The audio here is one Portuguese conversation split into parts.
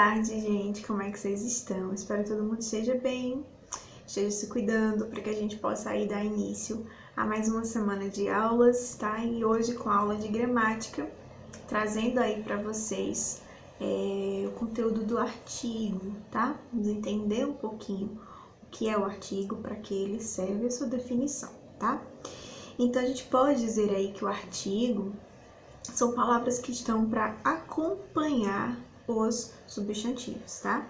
tarde, gente. Como é que vocês estão? Espero que todo mundo esteja bem, esteja se cuidando para que a gente possa aí dar início a mais uma semana de aulas, tá? E hoje com a aula de gramática, trazendo aí para vocês o conteúdo do artigo, tá? Vamos entender um pouquinho o que é o artigo, para que ele serve, a sua definição, tá? Então a gente pode dizer aí que o artigo são palavras que estão para acompanhar os substantivos, tá?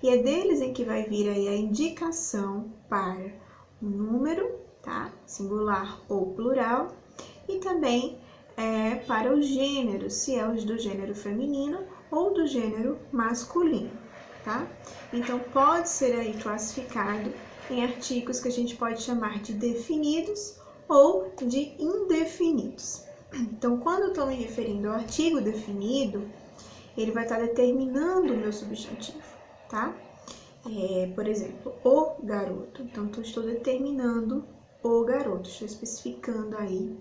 E é deles em que vai vir aí a indicação para o número, tá? Singular ou plural, e também para o gênero, se é os do gênero feminino ou do gênero masculino, tá? Então pode ser aí classificado em artigos que a gente pode chamar de definidos ou de indefinidos. Então, quando eu estou me referindo ao artigo definido, ele vai estar determinando o meu substantivo, tá? Por exemplo, o garoto. Então, eu estou determinando o garoto, estou especificando aí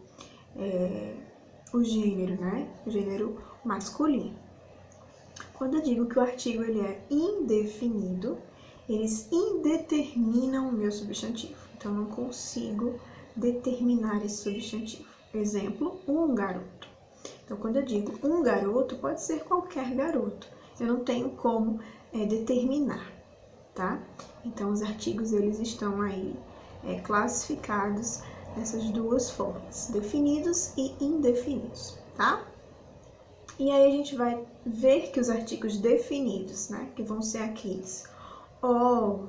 o gênero, né? O gênero masculino. Quando eu digo que o artigo ele é indefinido, eles indeterminam o meu substantivo. Então, eu não consigo determinar esse substantivo. Exemplo, um garoto. Então, quando eu digo um garoto, pode ser qualquer garoto. Eu não tenho como determinar, tá? Então, os artigos, eles estão aí classificados nessas duas formas, definidos e indefinidos, tá? E aí, a gente vai ver que os artigos definidos, né, que vão ser aqueles o,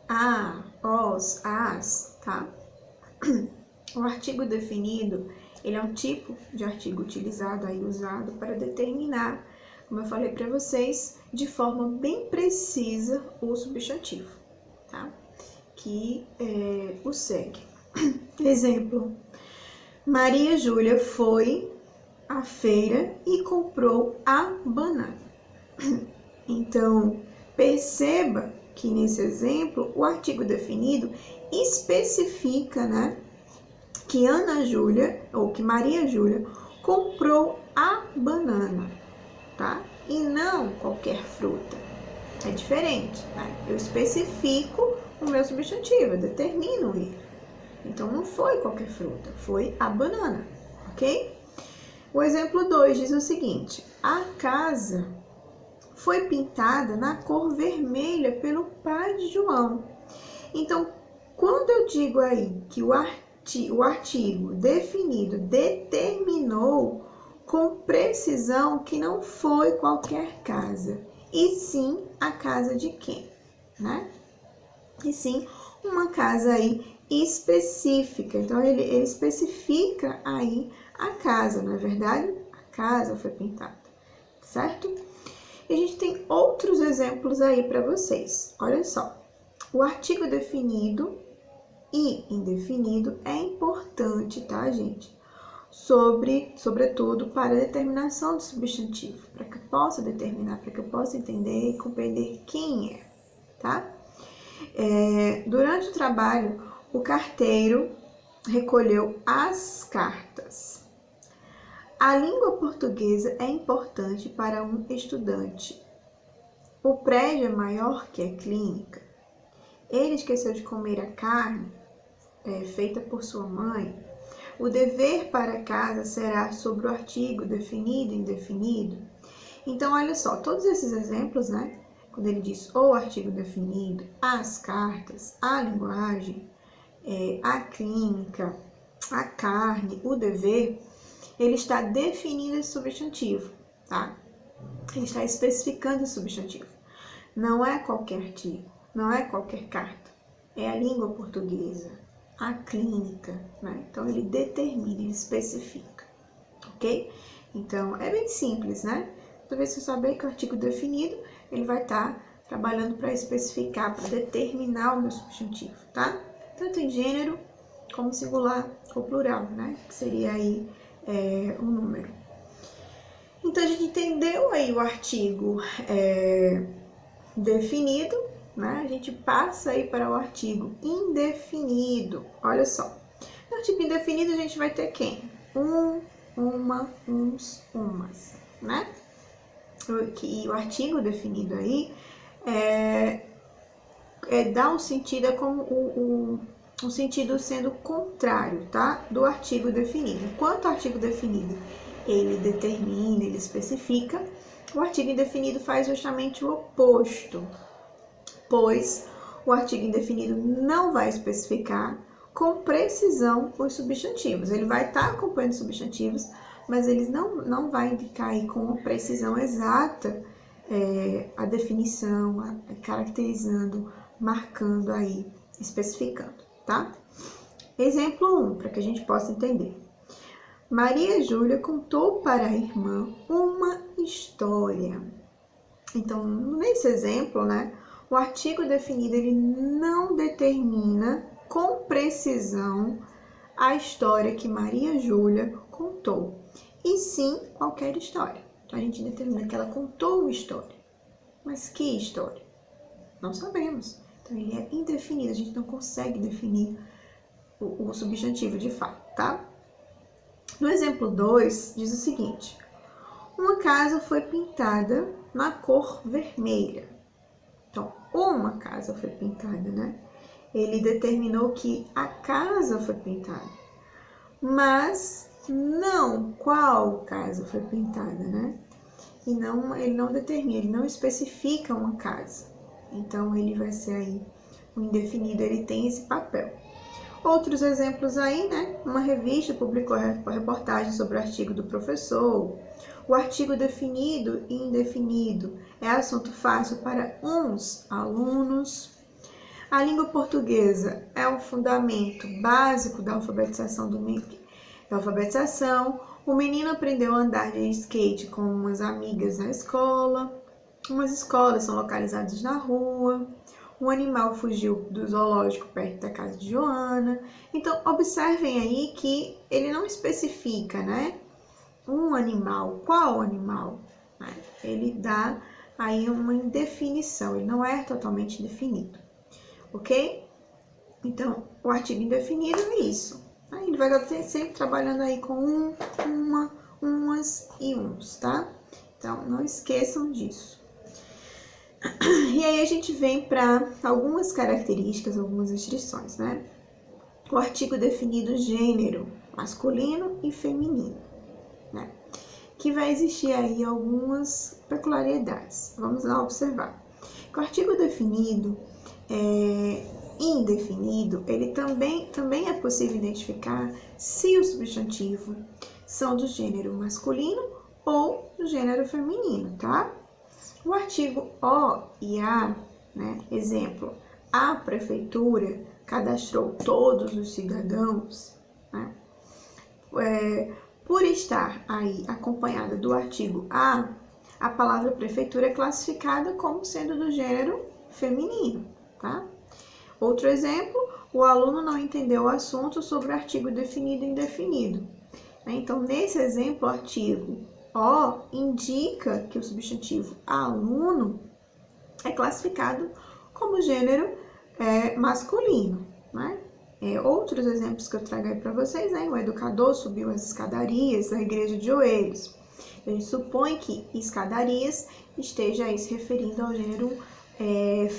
a, os, as, tá? O artigo definido, ele é um tipo de artigo utilizado aí, usado para determinar, como eu falei para vocês, de forma bem precisa o substantivo, tá? Que o segue. Exemplo, Maria Júlia foi à feira e comprou a banana. Então, perceba que nesse exemplo, o artigo definido especifica, né, que Ana Júlia, ou que Maria Júlia, comprou a banana, tá? E não qualquer fruta. É diferente, né? Eu especifico o meu substantivo, eu determino ele. Então, não foi qualquer fruta, foi a banana, ok? O exemplo 2 diz o seguinte: a casa foi pintada na cor vermelha pelo pai de João. Então, quando eu digo aí que o artigo definido determinou com precisão que não foi qualquer casa, e sim a casa de quem, né? E sim uma casa aí específica. Então, ele especifica aí a casa, não é verdade? A casa foi pintada, certo? E a gente tem outros exemplos aí para vocês. Olha só, o artigo definido e indefinido é importante, tá, gente? Sobretudo para a determinação do substantivo, para que eu possa determinar, para que eu possa entender e compreender quem é, tá? Durante o trabalho, o carteiro recolheu as cartas. A língua portuguesa é importante para um estudante. O prédio é maior que a clínica. Ele esqueceu de comer a carne feita por sua mãe. O dever para casa será sobre o artigo definido e indefinido. Então, olha só, todos esses exemplos, né? Quando ele diz o artigo definido, as cartas, a linguagem, a clínica, a carne, o dever, ele está definindo esse substantivo, tá? Ele está especificando o substantivo. Não é qualquer artigo, não é qualquer carta, é a língua portuguesa, a clínica, né? Então, ele determina, ele especifica, ok? Então, é bem simples, né? Toda vez que você saber que o artigo definido, ele vai estar trabalhando para especificar, para determinar o meu substantivo, tá? Tanto em gênero, como singular ou plural, né? Que seria aí um número. Então, a gente entendeu aí o artigo definido, né? A gente passa aí para o artigo indefinido. Olha só. No artigo indefinido, a gente vai ter quem? Um, uma, uns, umas, né? que o artigo definido aí dá um sentido, é como um sentido sendo contrário, tá? Do artigo definido. Enquanto o artigo definido, ele determina, ele especifica, o artigo indefinido faz justamente o oposto, pois o artigo indefinido não vai especificar com precisão os substantivos. Ele vai estar acompanhando os substantivos, mas ele não vai indicar aí com precisão exata a definição, caracterizando, marcando aí, especificando, tá? Exemplo 1, para que a gente possa entender. Maria Júlia contou para a irmã uma história. Então, nesse exemplo, né, o artigo definido, ele não determina com precisão a história que Maria Júlia contou, e sim qualquer história. Então, a gente determina que ela contou uma história. Mas que história? Não sabemos. Então, ele é indefinido, a gente não consegue definir o substantivo de fato, tá? No exemplo 2, diz o seguinte: uma casa foi pintada na cor vermelha. Então, uma casa foi pintada, né? Ele determinou que a casa foi pintada, mas não qual casa foi pintada, né? E ele não determina, ele não especifica uma casa. Então, ele vai ser aí o indefinido, ele tem esse papel. Outros exemplos aí, né? Uma revista publicou reportagem sobre o artigo do professor. O artigo definido e indefinido é assunto fácil para uns alunos. A língua portuguesa é um fundamento básico da alfabetização. O menino aprendeu a andar de skate com umas amigas na escola. Umas escolas são localizadas na rua. Um animal fugiu do zoológico perto da casa de Joana. Então, observem aí que ele não especifica, né? Um animal, qual animal? Ele dá aí uma indefinição, ele não é totalmente definido, ok? Então, o artigo indefinido é isso. Ele vai estar sempre trabalhando aí com umas e uns, tá? Então, não esqueçam disso. E aí a gente vem para algumas características, algumas restrições, né? O artigo definido gênero, masculino e feminino, né? Que vai existir aí algumas peculiaridades. Vamos lá observar. O artigo definido indefinido, ele também é possível identificar se o substantivo são do gênero masculino ou do gênero feminino, tá? O artigo O e A, né? Exemplo, a prefeitura cadastrou todos os cidadãos, né? Por estar aí acompanhada do artigo a palavra prefeitura é classificada como sendo do gênero feminino, tá? Outro exemplo, o aluno não entendeu o assunto sobre o artigo definido e indefinido. Então, nesse exemplo, o artigo O indica que o substantivo aluno é classificado como gênero masculino, né? Outros exemplos que eu trago aí para vocês, né? O educador subiu as escadarias da igreja de joelhos. A gente supõe que escadarias esteja aí se referindo ao gênero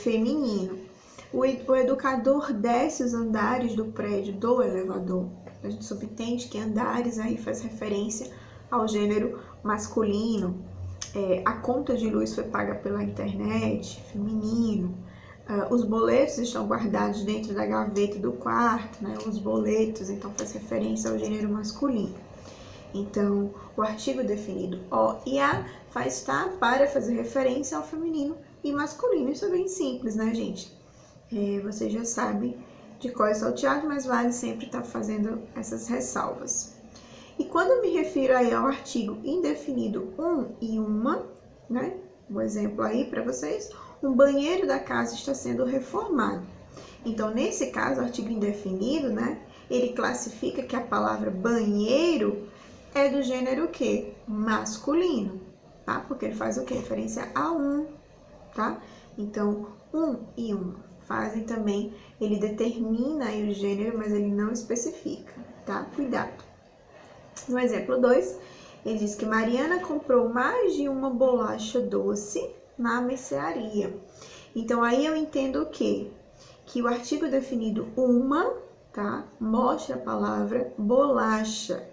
feminino. O educador desce os andares do prédio do elevador. A gente subentende que andares aí faz referência ao gênero masculino. A conta de luz foi paga pela internet, feminino. Os boletos estão guardados dentro da gaveta do quarto, né? Os boletos, então faz referência ao gênero masculino. Então, o artigo definido O e A faz para fazer referência ao feminino e masculino. Isso é bem simples, né, gente? Você já sabe de qual é salteado, mas vale sempre estar fazendo essas ressalvas. E quando eu me refiro aí ao artigo indefinido um e uma, né? Um exemplo aí para vocês, um banheiro da casa está sendo reformado. Então, nesse caso, o artigo indefinido, né? Ele classifica que a palavra banheiro é do gênero o quê? Masculino, tá? Porque ele faz o quê? Referência a um, tá? Então, um e uma fazem também, ele determina aí o gênero, mas ele não especifica, tá? Cuidado. No exemplo 2, Ele diz que Mariana comprou mais de uma bolacha doce na mercearia. Então, aí eu entendo o quê? Que o artigo definido uma, tá? Mostra a palavra bolacha,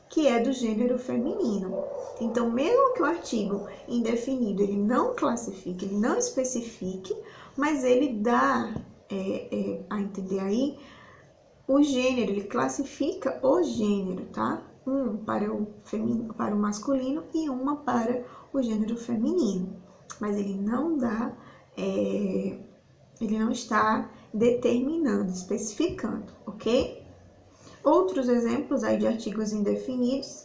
que é do gênero feminino. Então, mesmo que o artigo indefinido ele não classifique, ele não especifique, mas ele dá a entender aí o gênero, ele classifica o gênero, tá? Um para o feminino, para o masculino e uma para o gênero feminino. Mas ele não dá, ele não está determinando, especificando, ok? Outros exemplos aí de artigos indefinidos,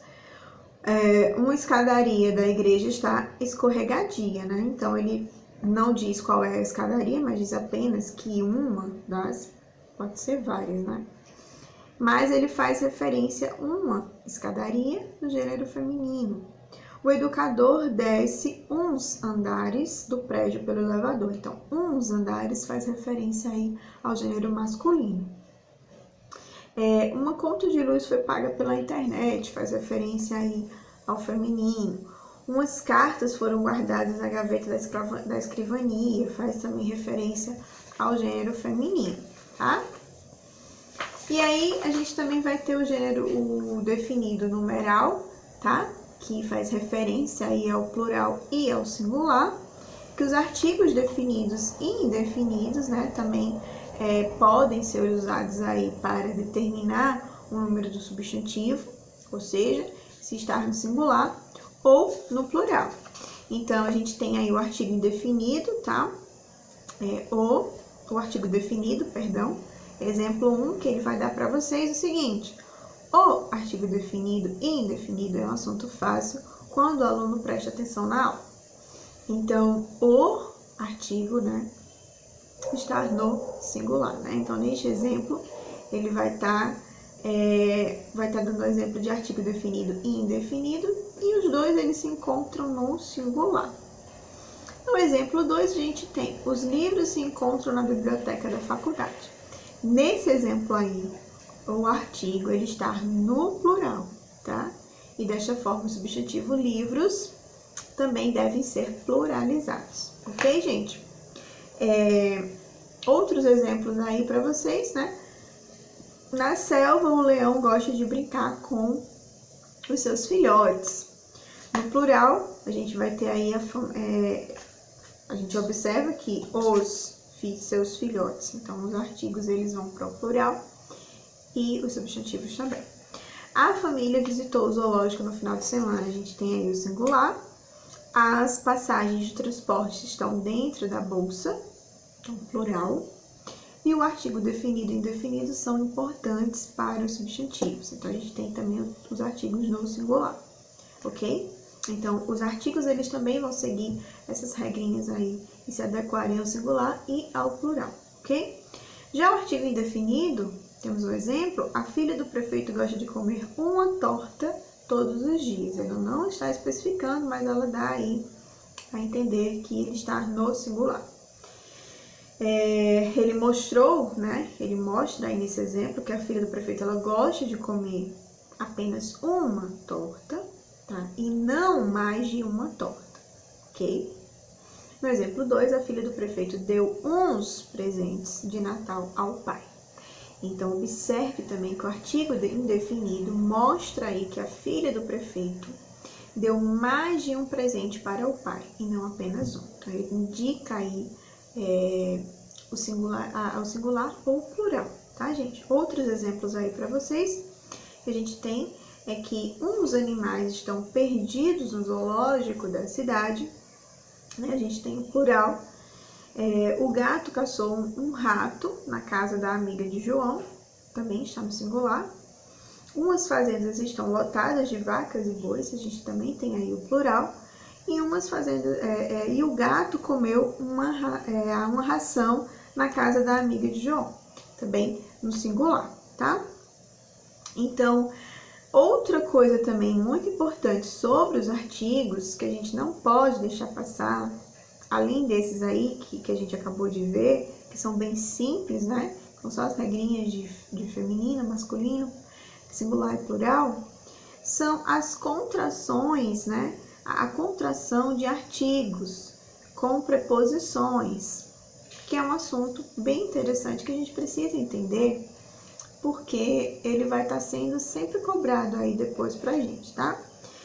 uma escadaria da igreja está escorregadia, né? Então, ele não diz qual é a escadaria, mas diz apenas que uma das, pode ser várias, né? Mas ele faz referência a uma escadaria do gênero feminino. O educador desce uns andares do prédio pelo elevador. Então, uns andares faz referência aí ao gênero masculino. Uma conta de luz foi paga pela internet, faz referência aí ao feminino. Umas cartas foram guardadas na gaveta da escrivania, faz também referência ao gênero feminino, tá? E aí, a gente também vai ter o definido numeral, tá? Que faz referência aí ao plural e ao singular. Que os artigos definidos e indefinidos, né, também podem ser usados aí para determinar o número do substantivo, ou seja, se estar no singular ou no plural. Então, a gente tem aí o artigo indefinido, tá? O artigo definido, perdão. Exemplo 1, que ele vai dar para vocês o seguinte: o artigo definido e indefinido é um assunto fácil quando o aluno presta atenção na aula. Então, o artigo, né, está no singular, né? Então, neste exemplo, ele vai estar dando um exemplo de artigo definido e indefinido, e os dois eles se encontram no singular. No exemplo 2, a gente tem: os livros se encontram na biblioteca da faculdade. Nesse exemplo aí, o artigo ele está no plural, tá? E desta forma, o substantivo livros também devem ser pluralizados, ok, gente? Outros exemplos aí para vocês, né? Na selva, o leão gosta de brincar com os seus filhotes. No plural, a gente vai ter aí a gente observa que seus filhotes. Então, os artigos eles vão para o plural e os substantivos também. A família visitou o zoológico no final de semana. A gente tem aí o singular. As passagens de transporte estão dentro da bolsa, então plural. E o artigo definido e indefinido são importantes para os substantivos. Então, a gente tem também os artigos no singular, ok? Então, os artigos eles também vão seguir essas regrinhas aí e se adequarem ao singular e ao plural, ok? Já o artigo indefinido, temos um exemplo: a filha do prefeito gosta de comer uma torta todos os dias. Ela não está especificando, mas ela dá aí a entender que ele está no singular. Ele mostrou, né? Ele mostra aí nesse exemplo que a filha do prefeito ela gosta de comer apenas uma torta, tá? E não mais de uma torta, ok? No exemplo 2, a filha do prefeito deu uns presentes de Natal ao pai. Então, observe também que o artigo indefinido mostra aí que a filha do prefeito deu mais de um presente para o pai e não apenas um. Então, ele indica aí o singular ou o plural, tá, gente? Outros exemplos aí para vocês que a gente tem é que uns animais estão perdidos no zoológico da cidade, né? A gente tem o plural. O gato caçou um rato na casa da amiga de João, também está no singular. Umas fazendas estão lotadas de vacas e bois, a gente também tem aí o plural. E umas fazendas, e o gato comeu uma ração na casa da amiga de João, também no singular, tá? Então, outra coisa também muito importante sobre os artigos, que a gente não pode deixar passar, além desses aí que a gente acabou de ver, que são bem simples, né? São só as regrinhas de feminino, masculino, singular e plural, são as contrações, né? A contração de artigos com preposições, que é um assunto bem interessante que a gente precisa entender, porque ele vai estar sendo sempre cobrado aí depois pra gente, tá?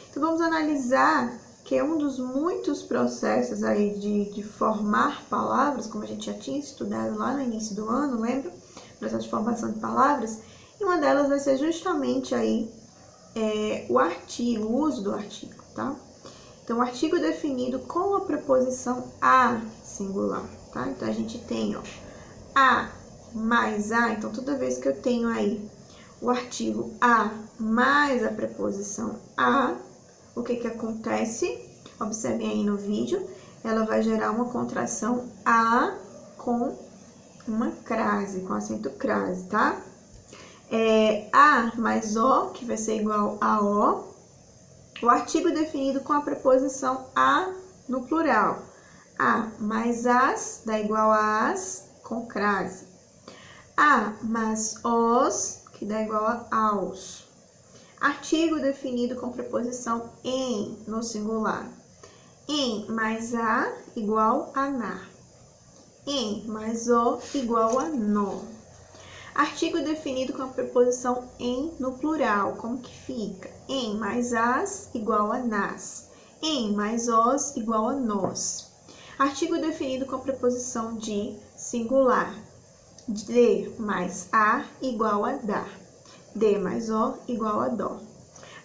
Então, vamos analisar que é um dos muitos processos aí de formar palavras, como a gente já tinha estudado lá no início do ano, lembra? Processo de formação de palavras. E uma delas vai ser justamente aí o artigo, o uso do artigo, tá? Então, o artigo definido com a preposição a singular, tá? Então, a gente tem, ó, a mais a. Então, toda vez que eu tenho aí o artigo a mais a preposição a, o que que acontece? Observem aí no vídeo, ela vai gerar uma contração a com uma crase, com acento crase, tá? A mais o, que vai ser igual a o. O artigo definido com a preposição a no plural. A mais as dá igual a as com crase. A mais os, que dá igual a aos. Artigo definido com preposição em no singular. Em mais a igual a na. Em mais o igual a no. Artigo definido com a preposição em no plural, como que fica? Em mais as igual a nas. Em mais os igual a nos. Artigo definido com a preposição de singular. De mais a igual a da. De mais o igual a dó.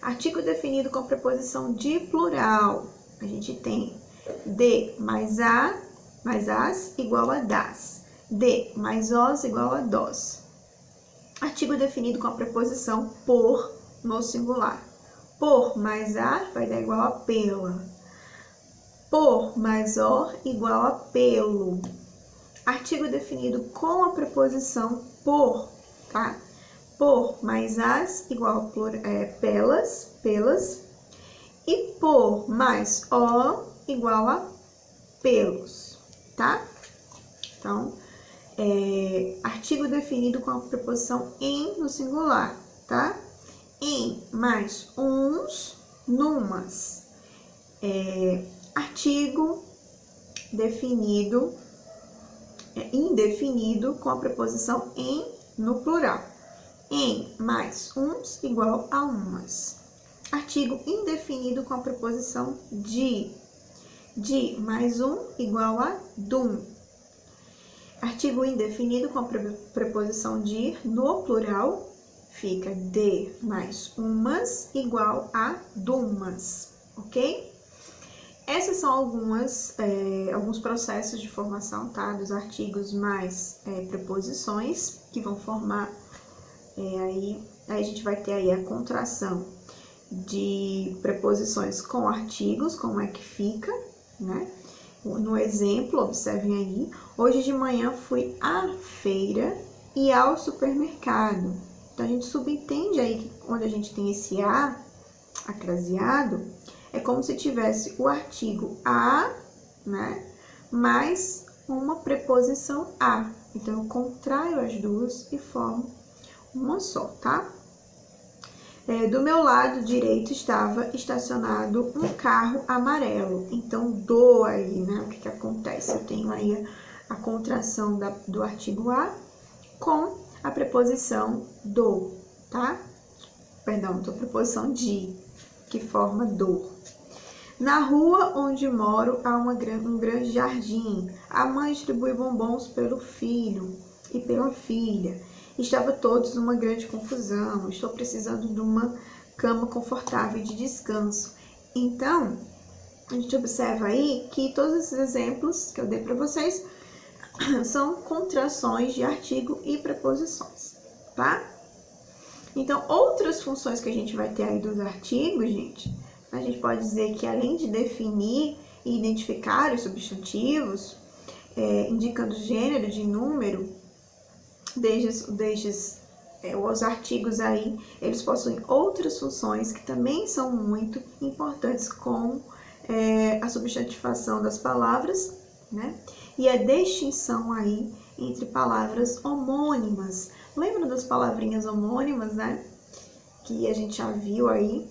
Artigo definido com a preposição de plural. A gente tem de mais a mais as igual a das. De mais os igual a dós. Artigo definido com a preposição por no singular. Por mais a vai dar igual a pela. Por mais o igual a pelo. Artigo definido com a preposição por, tá? Por mais as igual a pelas, pelas. E por mais o igual a pelos, tá? Então, artigo definido com a preposição em no singular, tá? Em mais uns, numas. Artigo definido, indefinido com a preposição em no plural. Em mais uns igual a umas. Artigo indefinido com a preposição de. De mais um igual a dum. Artigo indefinido com a preposição de no plural, fica de mais umas igual a dumas, ok? Esses são alguns processos de formação, tá? Dos artigos mais preposições, que vão formar, aí a gente vai ter aí a contração de preposições com artigos, como é que fica, né? No exemplo, observem aí, hoje de manhã fui à feira e ao supermercado. Então, a gente subentende aí que quando a gente tem esse a acraseado, é como se tivesse o artigo a, né, mais uma preposição a. Então, eu contraio as duas e formo uma só, tá? Do meu lado direito estava estacionado um carro amarelo. Então, do aí, né? O que acontece? Eu tenho aí a contração do artigo a com a preposição do, tá? Perdão, a preposição de, que forma do. Na rua onde moro há um grande jardim. A mãe distribui bombons pelo filho e pela filha. Estava todos numa grande confusão. Estou precisando de uma cama confortável de descanso. Então, a gente observa aí que todos esses exemplos que eu dei para vocês são contrações de artigo e preposições, tá? Então, outras funções que a gente vai ter aí dos artigos, gente, a gente pode dizer que além de definir e identificar os substantivos, indicando gênero de número, desde os artigos aí, eles possuem outras funções que também são muito importantes, como a substantivação das palavras, né? E a distinção aí entre palavras homônimas. Lembra das palavrinhas homônimas, né? Que a gente já viu aí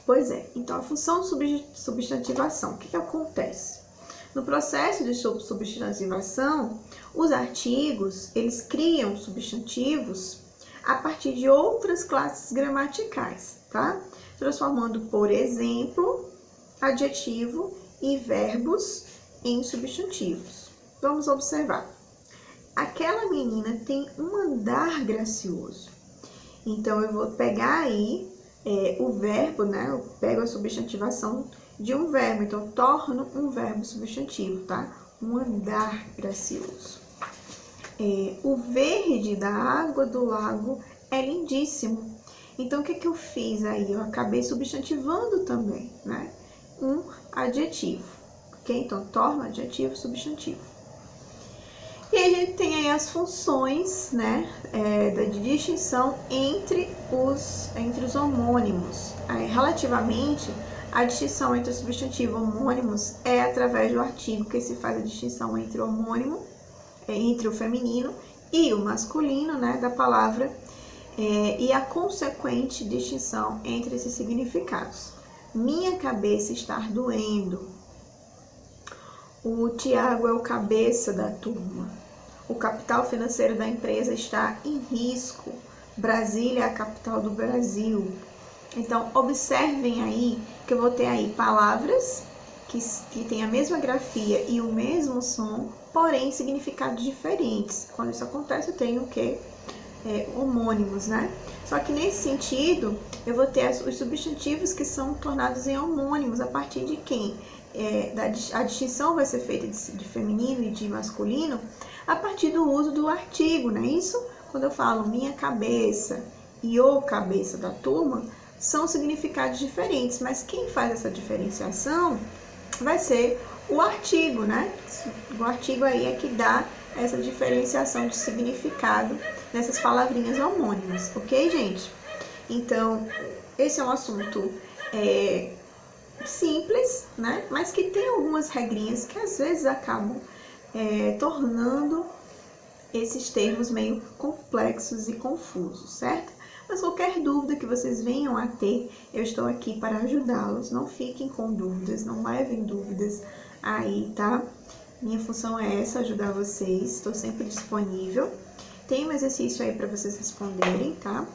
Pois é, então a função de substantivação, o que acontece? No processo de substantivação, os artigos, eles criam substantivos a partir de outras classes gramaticais, tá? Transformando, por exemplo, adjetivo e verbos em substantivos. Vamos observar. Aquela menina tem um andar gracioso. Então, eu vou pegar aí o verbo, né? Eu pego a substantivação de um verbo, então torno um verbo substantivo, tá? Um andar gracioso. O verde da água do lago é lindíssimo. Então, o que eu fiz aí? Eu acabei substantivando também, né? Um adjetivo, ok? Então, torno adjetivo substantivo. E a gente tem aí as funções, né, de distinção entre os homônimos. Relativamente, a distinção entre o substantivo e homônimos é através do artigo que se faz a distinção entre o homônimo, entre o feminino e o masculino, né, da palavra, e a consequente distinção entre esses significados. Minha cabeça está doendo. O Tiago é o cabeça da turma. O capital financeiro da empresa está em risco. Brasília é a capital do Brasil. Então, observem aí que eu vou ter aí palavras que têm a mesma grafia e o mesmo som, porém significados diferentes. Quando isso acontece, eu tenho o quê? Homônimos, né? Só que nesse sentido, eu vou ter os substantivos que são tornados em homônimos a partir de quem? A distinção vai ser feita de feminino e de masculino a partir do uso do artigo, não é isso? Quando eu falo minha cabeça e o cabeça da turma, são significados diferentes, mas quem faz essa diferenciação vai ser o artigo, né? O artigo aí é que dá essa diferenciação de significado nessas palavrinhas homônimas, ok, gente? Então, esse é um assunto simples, né? Mas que tem algumas regrinhas que às vezes acabam tornando esses termos meio complexos e confusos, certo? Mas qualquer dúvida que vocês venham a ter, eu estou aqui para ajudá-los. Não fiquem com dúvidas, não levem dúvidas aí, tá? Minha função é essa, ajudar vocês. Estou sempre disponível. Tem um exercício aí para vocês responderem, tá?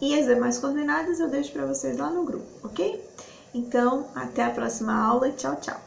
E as demais coordenadas eu deixo para vocês lá no grupo, ok? Então, até a próxima aula. Tchau, tchau!